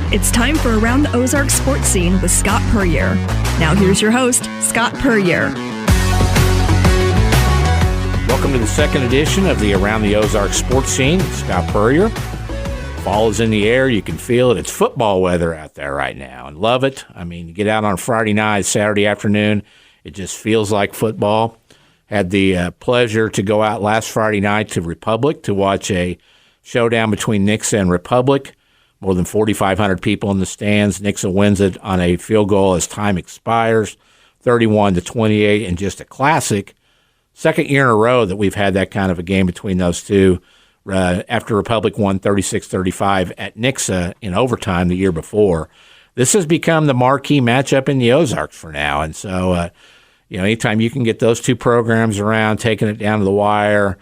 It's time for Around the Ozark Sports Scene with Scott Puryear. Now here's your host, Scott Puryear. Welcome to the second edition of the Around the Ozark Sports Scene with Scott Puryear. Fall is in the air. You can feel it. It's football weather out there right now, and love it. I mean, you get out on Friday night, Saturday afternoon, it just feels like football. Had the pleasure to go out last Friday night to Republic to watch a showdown between Nixa and Republic. More than 4,500 people in the stands. Nixa wins it on a field goal as time expires, 31-28, and just a classic. Second year in a row that we've had that kind of a game between those two. After Republic won 36-35 at Nixa in overtime the year before. This has become the marquee matchup in the Ozarks for now. And so, anytime you can get those two programs around, taking it down to the wire,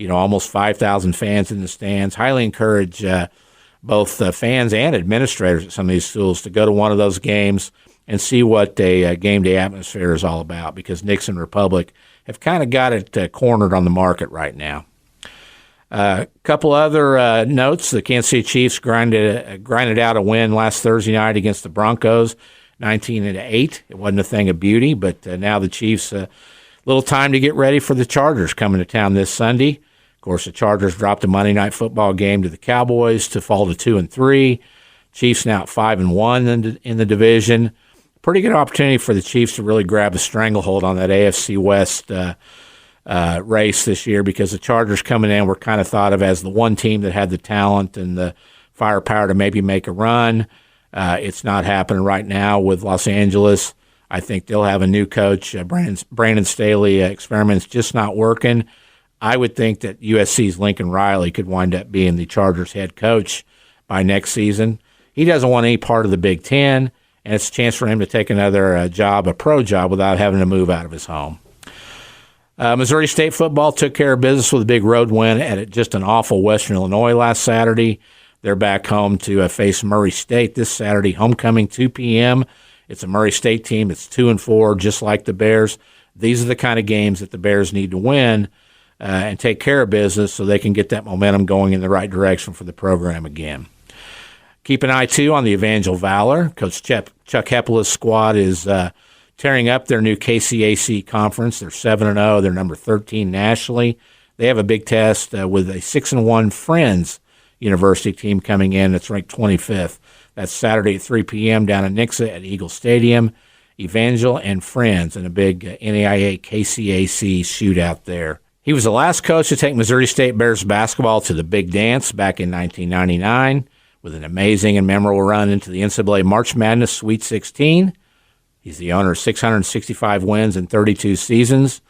almost 5,000 fans in the stands, highly encourage both fans and administrators at some of these schools to go to one of those games and see what a game day atmosphere is all about, because Nixa and Republic have kind of got it cornered on the market right now. A couple other notes. The Kansas City Chiefs grinded out a win last Thursday night against the Broncos, 19-8. It wasn't a thing of beauty, but now the Chiefs, a little time to get ready for the Chargers coming to town this Sunday. Of course, the Chargers dropped a Monday night football game to the Cowboys to fall to 2-3. Chiefs now at 5-1 in the division. Pretty good opportunity for the Chiefs to really grab a stranglehold on that AFC West race this year, because the Chargers coming in were kind of thought of as the one team that had the talent and the firepower to maybe make a run. It's not happening right now with Los Angeles. I think they'll have a new coach. Brandon Staley experiment's just not working. I would think that USC's Lincoln Riley could wind up being the Chargers head coach by next season. He doesn't want any part of the Big Ten, and it's a chance for him to take another job, a pro job, without having to move out of his home. Missouri State football took care of business with a big road win at just an awful Western Illinois last Saturday. They're back home to face Murray State this Saturday, homecoming, 2 p.m. It's a Murray State team that's 2-4, just like the Bears. These are the kind of games that the Bears need to win and take care of business so they can get that momentum going in the right direction for the program again. Keep an eye, too, on the Evangel Valor. Coach Chuck Heppela's squad is tearing up their new KCAC conference. They're 7-0. They're number 13 nationally. They have a big test with a 6-1 Friends University team coming in that's ranked 25th. That's Saturday at 3 p.m. down in Nixa at Eagle Stadium. Evangel and Friends in a big NAIA KCAC shootout there. He was the last coach to take Missouri State Bears basketball to the big dance back in 1999 with an amazing and memorable run into the NCAA March Madness Sweet 16. He's the owner of 665 wins in 32 seasons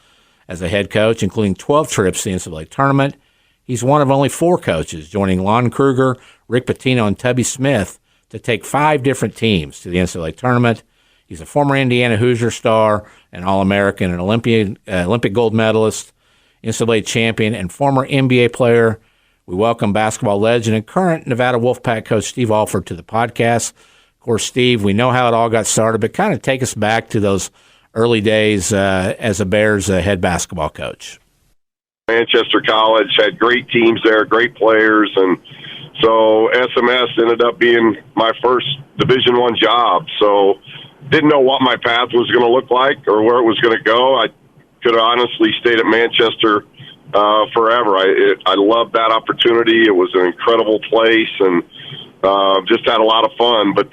as a head coach, including 12 trips to the NCAA tournament. He's one of only 4 coaches, joining Lon Kruger, Rick Pitino, and Tubby Smith, to take 5 different teams to the NCAA tournament. He's a former Indiana Hoosier star, an All-American, an Olympic gold medalist, NCAA champion, and former NBA player. We welcome basketball legend and current Nevada Wolfpack coach Steve Alford to the podcast. Of course, Steve, we know how it all got started, but kind of take us back to those early days as a Bears head basketball coach. Manchester College had great teams there, great players, and so SMS ended up being my first Division I job. So didn't know what my path was going to look like or where it was going to go. I could have honestly stayed at Manchester forever. I loved that opportunity. It was an incredible place, and just had a lot of fun. But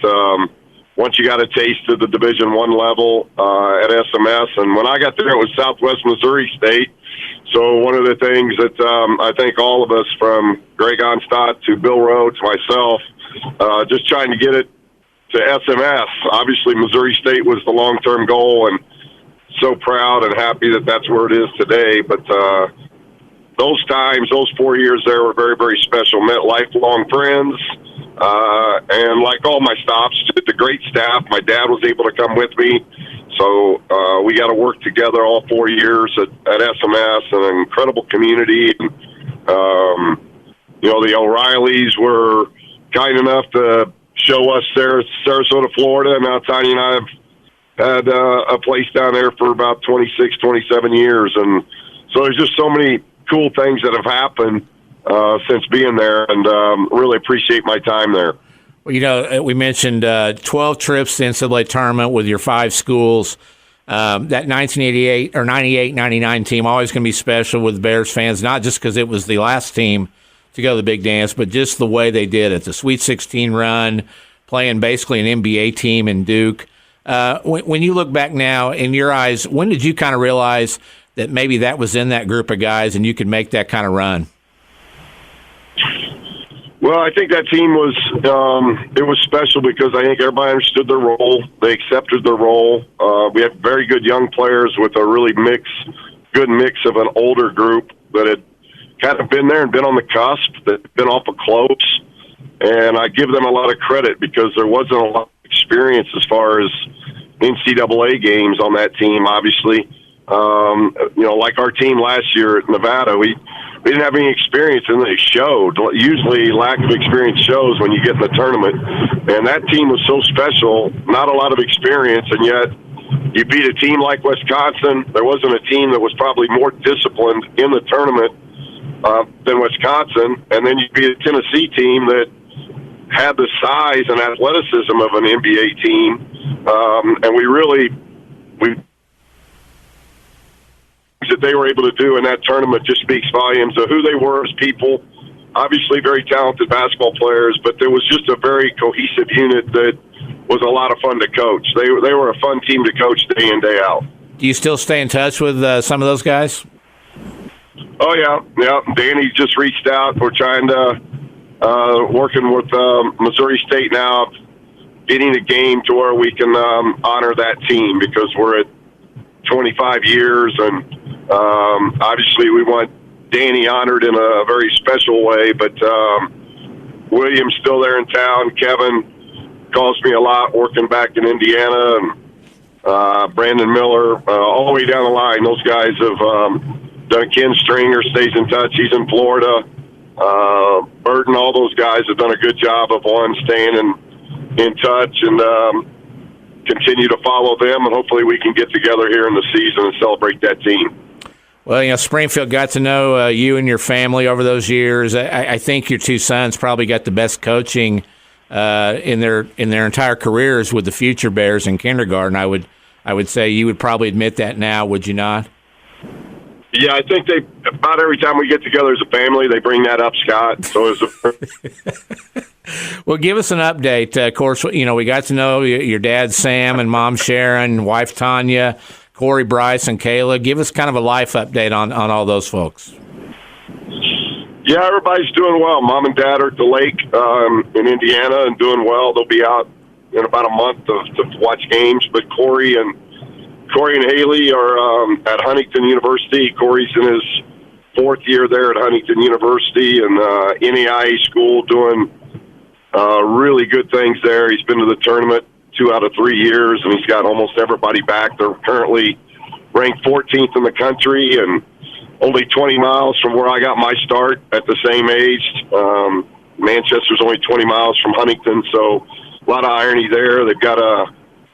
once you got a taste of the Division I level at SMS, and when I got there, it was Southwest Missouri State. So one of the things that I think all of us, from Greg Onstadt to Bill Rowe to myself, just trying to get it to SMS. Obviously, Missouri State was the long-term goal, and so proud and happy that that's where it is today. But those times, those 4 years there were very, very special. Met lifelong friends, and like all my stops, just a great staff. My dad was able to come with me. So we got to work together all 4 years at SMS, and an incredible community. The O'Reillys were kind enough to show us Sarasota, Florida. Now Tanya and I have had a place down there for about 26, 27 years. And so there's just so many cool things that have happened since being there, and really appreciate my time there. Well, we mentioned 12 trips to the NCAA tournament with your 5 schools. That 1988 or 98, 99 team always going to be special with Bears fans, not just because it was the last team to go to the big dance, but just the way they did it. The Sweet 16 run, playing basically an NBA team in Duke. When you look back now, in your eyes, when did you kind of realize that maybe that was in that group of guys and you could make that kind of run? Well, I think that team was it was special because I think everybody understood their role. They accepted their role. We had very good young players with a really good mix of an older group that had kind of been there and been on the cusp, that had been awful close. And I give them a lot of credit because there wasn't a lot of experience as far as NCAA games on that team, obviously. Like our team last year at Nevada, we didn't have any experience, and it showed. Usually lack of experience shows when you get in the tournament. And that team was so special, not a lot of experience, and yet you beat a team like Wisconsin. There wasn't a team that was probably more disciplined in the tournament than Wisconsin. And then you beat a Tennessee team that had the size and athleticism of an NBA team. And we that they were able to do in that tournament just speaks volumes of who they were as people. Obviously very talented basketball players, but there was just a very cohesive unit that was a lot of fun to coach. They were a fun team to coach day in, day out. Do you still stay in touch with some of those guys? Oh, yeah. Danny just reached out. We're trying to, working with Missouri State now, getting a game to where we can honor that team because we're at 25 years, and obviously we want Danny honored in a very special way, but William's still there in town. Kevin calls me a lot working back in Indiana, and Brandon Miller, all the way down the line. Those guys have done. Ken Stringer stays in touch. He's in Florida. Burton, all those guys have done a good job of staying in touch, and continue to follow them, and hopefully we can get together here in the season and celebrate that team. Well, Springfield got to know you and your family over those years. I think your 2 sons probably got the best coaching in their entire careers with the future Bears in kindergarten. I would say you would probably admit that now, would you not? Yeah, I think about every time we get together as a family, they bring that up, Scott. So Well, give us an update. Of course, we got to know your dad, Sam, and mom, Sharon, wife, Tanya, Corey, Bryce, and Kayla. Give us kind of a life update on all those folks. Yeah, everybody's doing well. Mom and dad are at the lake in Indiana and doing well. They'll be out in about a month to watch games. But Corey and Haley are at Huntington University. Corey's in his 4th year there at Huntington University and NAIA school, doing really good things there. He's been to the tournament 2 out of 3 years, and he's got almost everybody back. They're currently ranked 14th in the country and only 20 miles from where I got my start at the same age. Manchester's only 20 miles from Huntington, so a lot of irony there. They've got a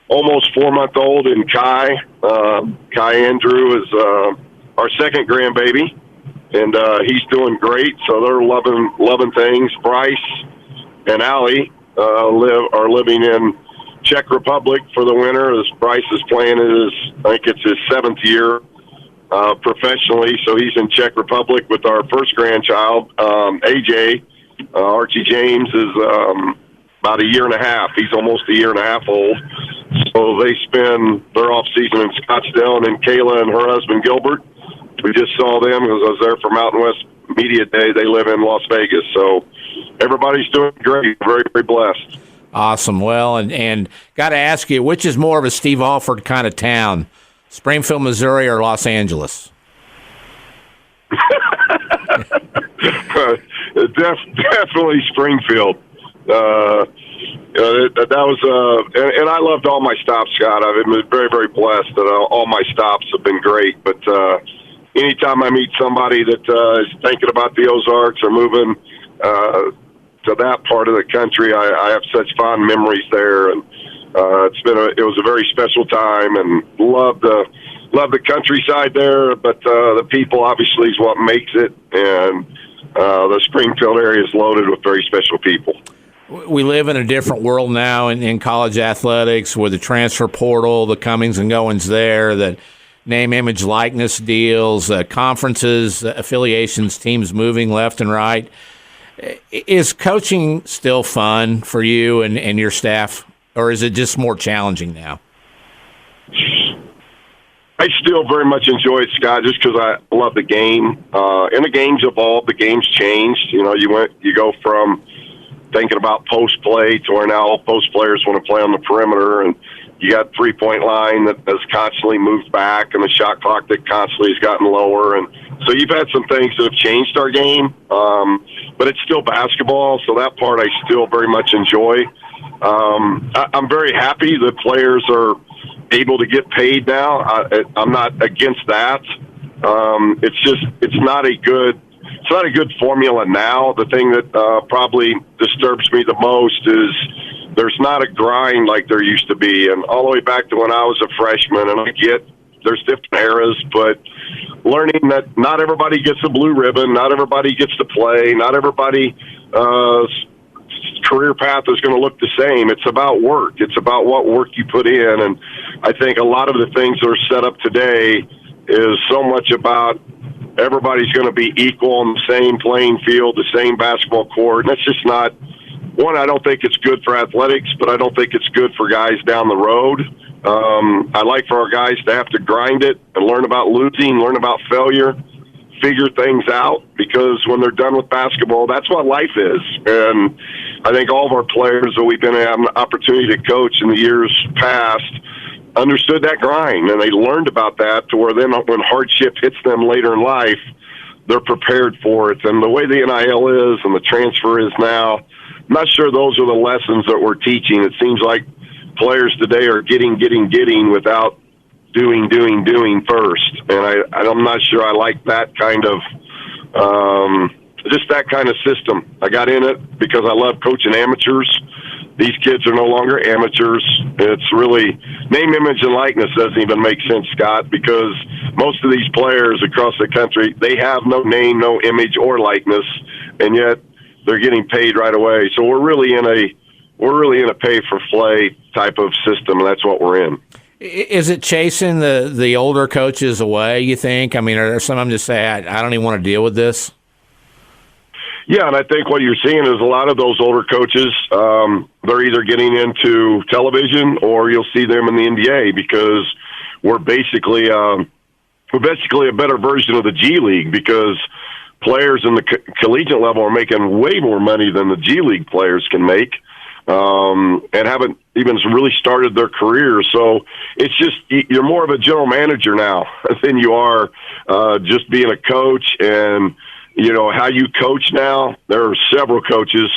almost 4-month-old in Kai. Kai Andrew is our second grandbaby, and he's doing great. So they're loving things. Bryce and Allie are living in Czech Republic for the winter. As Bryce is playing I think it's his 7th year professionally. So he's in Czech Republic with our first grandchild, AJ. Archie James is about a year and a half. He's almost a year and a half old. So they spend their off season in Scottsdale, and then Kayla and her husband Gilbert. We just saw them because I was there for Mountain West Media Day. They live in Las Vegas. So everybody's doing great. Very, very blessed. Awesome. Well, and got to ask you, which is more of a Steve Alford kind of town, Springfield, Missouri, or Los Angeles? Definitely Springfield. That was, and I loved all my stops, Scott. I've been very, very blessed that all my stops have been great. But anytime I meet somebody that is thinking about the Ozarks or moving to that part of the country, I have such fond memories there, and it was a very special time, and love the countryside there. But the people obviously is what makes it, and the Springfield area is loaded with very special people. We live in a different world now in college athletics with the transfer portal, the comings and goings there, the name, image, likeness deals, conferences, affiliations, teams moving left and right. Is coaching still fun for you and your staff, or is it just more challenging now? I still very much enjoy it, Scott, just because I love the game. And the game's evolved, the game's changed. You go from thinking about post play to where now all post players want to play on the perimeter, and you got 3-point line that has constantly moved back, and the shot clock that constantly has gotten lower. And so you've had some things that have changed our game, but it's still basketball, so that part I still very much enjoy. I'm very happy that players are able to get paid now. I'm not against that. It's not a good formula now. The thing that probably disturbs me the most is there's not a grind like there used to be. And all the way back to when I was a freshman, and I get there's different eras, but learning that not everybody gets a blue ribbon, not everybody gets to play, not everybody career path is going to look the same. It's about work. It's about what work you put in. And I think a lot of the things that are set up today is so much about everybody's going to be equal on the same playing field, the same basketball court. And that's just not, one, I don't think it's good for athletics, but I don't think it's good for guys down the road. I like for our guys to have to grind it and learn about losing, learn about failure, figure things out, because when they're done with basketball, that's what life is. And I think all of our players that we've been having an opportunity to coach in the years past understood that grind, and they learned about that to where then when hardship hits them later in life, they're prepared for it. And the way the NIL is and the transfer is now, I'm not sure those are the lessons that we're teaching. It seems like players today are getting without doing first. And I'm not sure I like that kind of just that kind of system. I got in it because I love coaching amateurs. These kids are no longer amateurs. It's really name, image, and likeness doesn't even make sense, Scott, because most of these players across the country, they have no name, no image, or likeness, and yet they're getting paid right away. So we're really in a pay for play type of system, and that's what we're in. Is it chasing the older coaches away, you think? I mean, are some of them just say, I don't even want to deal with this? Yeah, and I think what you're seeing is a lot of those older coaches, they're either getting into television or you'll see them in the NBA, because we're basically a better version of the G League, because players in the collegiate level are making way more money than the G League players can make, and haven't even really started their career. So it's just, you're more of a general manager now than you are just being a coach. And you know, how you coach now, there are several coaches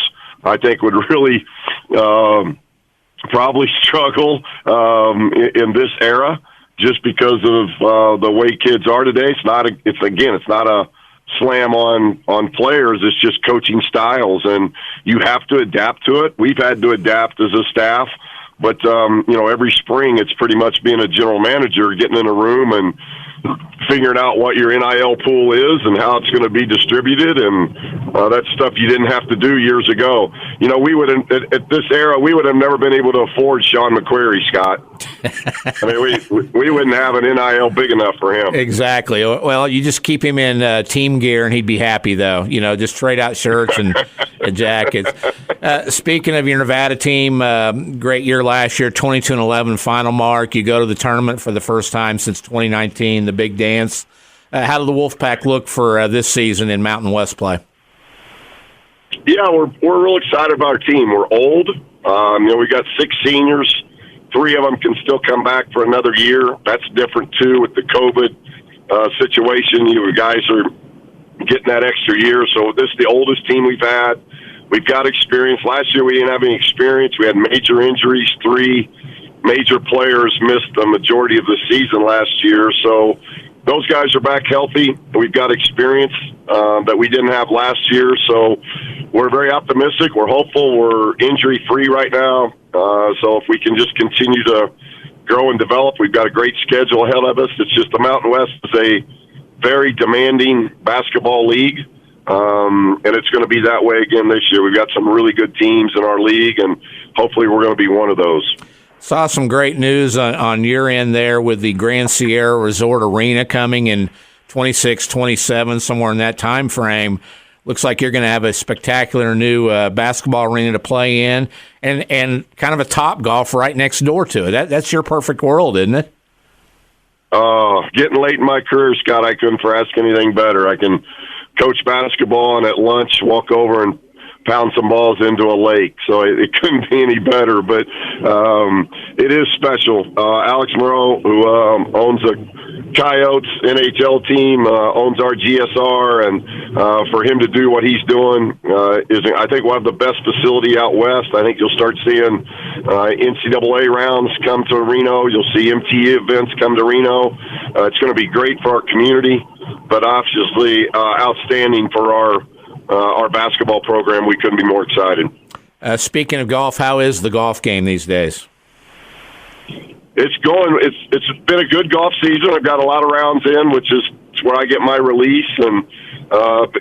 I think would really probably struggle in this era, just because of the way kids are today. It's not a slam on players. It's just coaching styles, and you have to adapt to it. We've had to adapt as a staff, but every spring it's pretty much being a general manager, getting in a room and figuring out what your NIL pool is and how it's going to be distributed, and that's stuff you didn't have to do years ago. You know, we would at this era we would have never been able to afford Sean McQuarrie, Scott. I mean, we wouldn't have an NIL big enough for him. Exactly. Well, you just keep him in team gear, and he'd be happy, though. You know, just trade out shirts and jackets. Speaking of your Nevada team, great year last year, 22-11 final mark. You go to the tournament for the first time since 2019, the big dance. How did the Wolfpack look for this season in Mountain West play? Yeah, we're real excited about our team. We're old. We got 6 seniors. 3 of them can still come back for another year. That's different, too, with the COVID situation. You guys are getting that extra year. So this is the oldest team we've had. We've got experience. Last year we didn't have any experience. We had major injuries. 3 major players missed the majority of the season last year. So those guys are back healthy. We've got experience that we didn't have last year. So we're very optimistic. We're hopeful. We're injury-free right now. So if we can just continue to grow and develop, we've got a great schedule ahead of us. It's just the Mountain West is a very demanding basketball league. and it's going to be that way again this year. We've got some really good teams in our league, and hopefully we're going to be one of those. Saw some great news on your end there with the Grand Sierra Resort Arena coming in 26, 27, somewhere in that time frame. Looks like you're going to have a spectacular new basketball arena to play in, and kind of a Topgolf right next door to it. That's your perfect world, isn't it? Getting late in my career, Scott, I couldn't ask anything better. I can coach basketball and at lunch walk over and pound some balls into a lake, so it couldn't be any better. But it is special. Alex Moreau, who owns the Coyotes NHL team, owns our GSR, and for him to do what he's doing I think we'll have the best facility out west. I think you'll start seeing NCAA rounds come to Reno. You'll see MTE events come to Reno. It's going to be great for our community, but obviously outstanding for our basketball program. We couldn't be more excited. Speaking of golf, how is the golf game these days? It's going. It's been a good golf season. I've got a lot of rounds in, which is where I get my release, and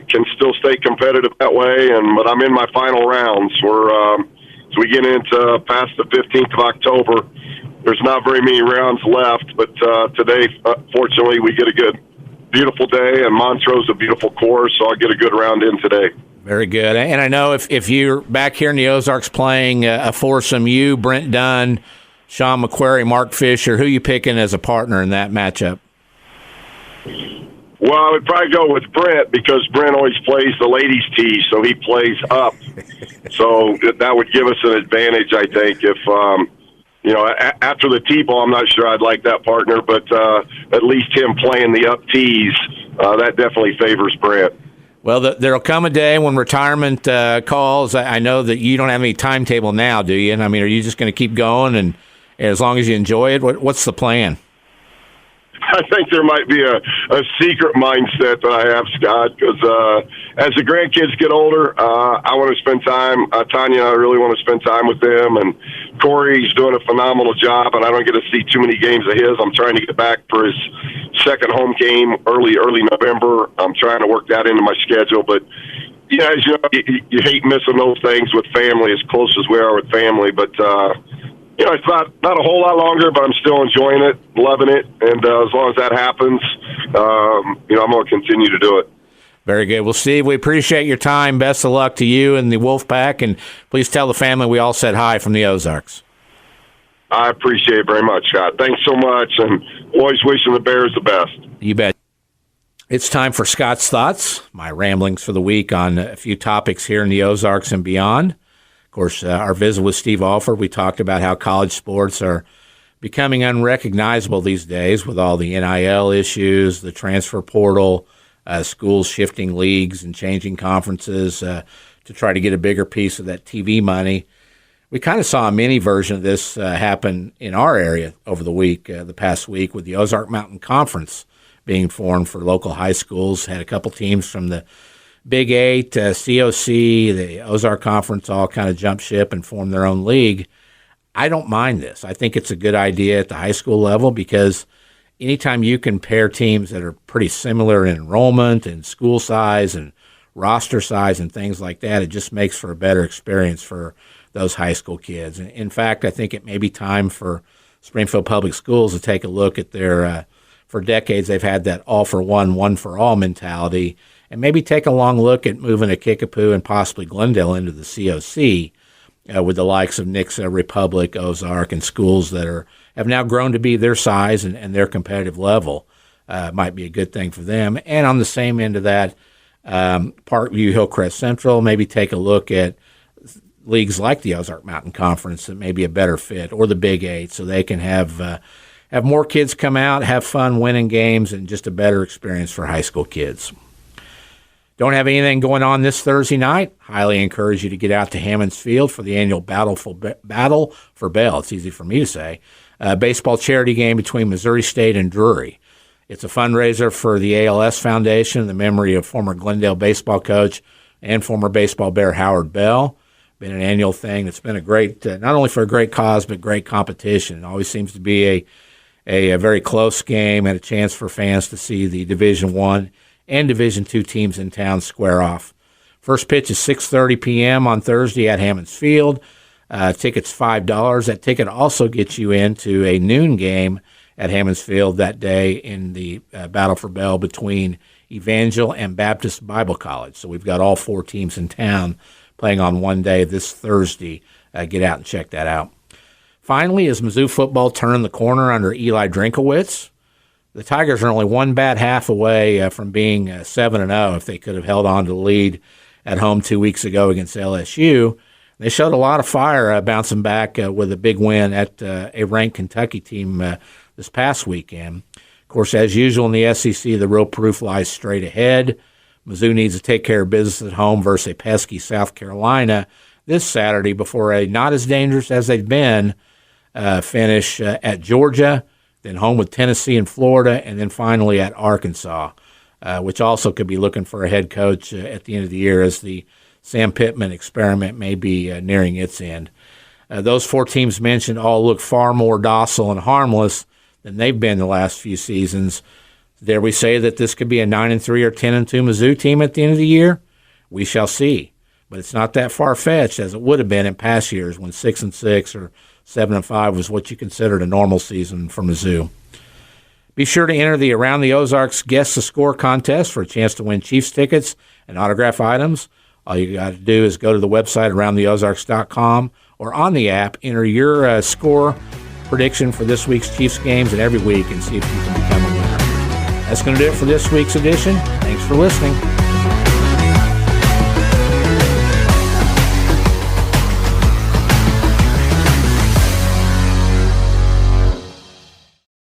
can still stay competitive that way. But I'm in my final rounds. As we get into past the 15th of October, there's not very many rounds left. But today, fortunately, we get a good, beautiful day, and Montrose a beautiful course, so I'll get a good round in today. Very good. And I know if you're back here in the Ozarks playing a foursome, you, Brent Dunn, Sean McQuarrie, Mark Fisher, who you picking as a partner in that matchup? Well, I would probably go with Brent because Brent always plays the ladies' tee, so he plays up. So that would give us an advantage, I think. If after the tee ball, I'm not sure I'd like that partner, but at least him playing the up tees, that definitely favors Brent. Well, there'll come a day when retirement calls. I know that you don't have any timetable now, do you? And I mean, are you just going to keep going and as long as you enjoy it? What's the plan? I think there might be a secret mindset that I have, Scott, because as the grandkids get older, I want to spend time. Tanya and I really want to spend time with them, and Corey's doing a phenomenal job, and I don't get to see too many games of his. I'm trying to get back for his second home game early November. I'm trying to work that into my schedule, but yeah, as you know, you hate missing those things with family, as close as we are with family, but it's not a whole lot longer, but I'm still enjoying it, loving it, and as long as that happens, I'm going to continue to do it. Very good. Well, Steve, we appreciate your time. Best of luck to you and the Wolfpack, and please tell the family we all said hi from the Ozarks. I appreciate it very much, Scott. Thanks so much, and always wishing the Bears the best. You bet. It's time for Scott's Thoughts, my ramblings for the week on a few topics here in the Ozarks and beyond. Of course, our visit with Steve Alford, we talked about how college sports are becoming unrecognizable these days with all the NIL issues, the transfer portal, schools shifting leagues and changing conferences to try to get a bigger piece of that TV money. We kind of saw a mini version of this happen in our area over the past week with the Ozark Mountain Conference being formed for local high schools. Had a couple teams from the Big Eight, COC, the Ozark Conference all kind of jump ship and form their own league. I don't mind this. I think it's a good idea at the high school level because anytime you can pair teams that are pretty similar in enrollment and school size and roster size and things like that, it just makes for a better experience for those high school kids. In fact, I think it may be time for Springfield Public Schools to take a look at their, for decades they've had that all for one, one for all mentality, and maybe take a long look at moving a Kickapoo and possibly Glendale into the COC with the likes of Nixa, Republic, Ozark, and schools that have now grown to be their size and their competitive level. Might be a good thing for them. And on the same end of that, Parkview, Hillcrest Central, maybe take a look at leagues like the Ozark Mountain Conference that may be a better fit, or the Big Eight, so they can have more kids come out, have fun winning games, and just a better experience for high school kids. Don't have anything going on this Thursday night? Highly encourage you to get out to Hammons Field for the annual Battle for Bell. It's easy for me to say. Baseball charity game between Missouri State and Drury. It's a fundraiser for the ALS Foundation in the memory of former Glendale baseball coach and former baseball bear Howard Bell. Been an annual thing. It's been a great, not only for a great cause, but great competition. It always seems to be a very close game and a chance for fans to see the Division I and Division II teams in town square off. First pitch is 6:30 p.m. on Thursday at Hammons Field. Tickets $5. That ticket also gets you into a noon game at Hammons Field that day in the Battle for Bell between Evangel and Baptist Bible College. So we've got all 4 teams in town playing on one day this Thursday. Get out and check that out. Finally, as Mizzou football turned the corner under Eli Drinkowitz, the Tigers are only one bad half away from being 7-0 if they could have held on to the lead at home 2 weeks ago against LSU. They showed a lot of fire bouncing back with a big win at a ranked Kentucky team this past weekend. Of course, as usual in the SEC, the real proof lies straight ahead. Mizzou needs to take care of business at home versus a pesky South Carolina this Saturday before a not as dangerous as they've been finish at Georgia, then home with Tennessee and Florida, and then finally at Arkansas, which also could be looking for a head coach at the end of the year as the Sam Pittman experiment may be nearing its end. Those 4 teams mentioned all look far more docile and harmless than they've been the last few seasons. Dare we say that this could be a 9-3 or 10-2 Mizzou team at the end of the year? We shall see. But it's not that far-fetched as it would have been in past years when 6-6 or 7-5 was what you considered a normal season for Mizzou. Be sure to enter the Around the Ozarks Guess the Score contest for a chance to win Chiefs tickets and autograph items. All you got to do is go to the website aroundtheozarks.com or on the app, enter your score prediction for this week's Chiefs games and every week and see if you can become a winner. That's going to do it for this week's edition. Thanks for listening.